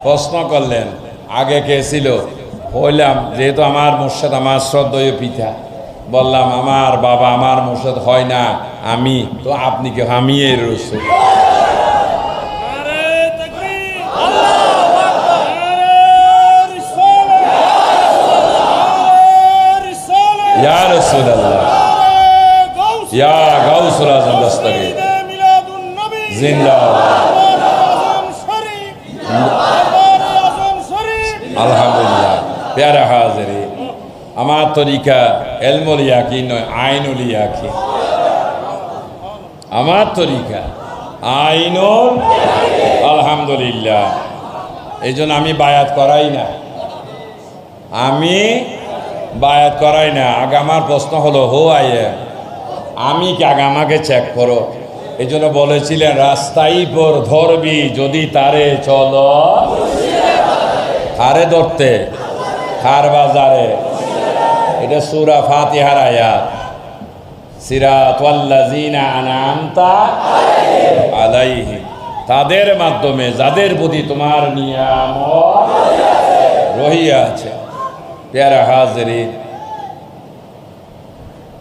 প্রশ্ন করলেন আগে কে ছিল? বললাম যেহেতু আমার মুর্শিদ আমার শ্রদ্ধেয় পিতা, বললাম আমার বাবা আমার মুর্শিদ হয় না, আমি তো আপনি কে? আমি এর রসুল। ইয়া রাসূলুল্লাহ, ইয়া গাউসুল আজম দস্তগীর জিন্দাবাদ। আলহামদুলিল্লাহ। প্যারা হাজিরি, আমার তরিকা এলমুল ইয়াকিন নয়, আইনুল ইয়াকিন। আমার তরিকা আইনুল, আলহামদুলিল্লাহ। এই জন্য আমি বায়াত করাই না, আমি বায়াত করাই না। আগে আমার প্রশ্ন হলো হো আইয়ে, আমি কি? আগে আমাকে চেক করো। এই জন্য বলেছিলেন রাস্তাই পর ধরবি যদি তারে চলো, কারে ধরতে? খার বাজারে। এটা সূরা ফাতিহার আয়াত। সিরাতাল্লাযিনা আনআমতা আলাইহিম, তাদের মাধ্যমে যাদের প্রতি তোমার নিয়ামত রহিয়াছে। প্যারা হাজিরিন,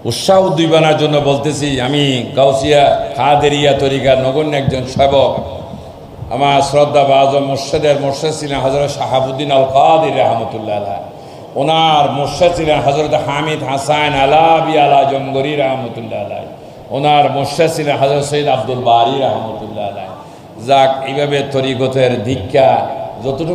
উৎসাহ উদ্দীপনার জন্য বলতেছি, আমি গাউসিয়া কাদেরিয়া তরিকার নগণ্য একজন সেবক। আমার শ্রদ্ধা বাজম মুর্শিদের মুর্শিদ ছিলেন হযরত শাহাবুদ্দিন আল কাদির রহমতুল্লাহ আলাইহ। ওনার মুর্শিদ ছিলেন হযরত হামিদ হাসান আলাবি আলা জঙ্গরি রহমতুল্লাহ আলাইহ। ওনার মুর্শিদ ছিলেন হযরত সৈয়দ আব্দুল বারী রহমতুল্লাহ আলাইহ। যাক, এইভাবে তরিকতের দীক্ষা যতটুকু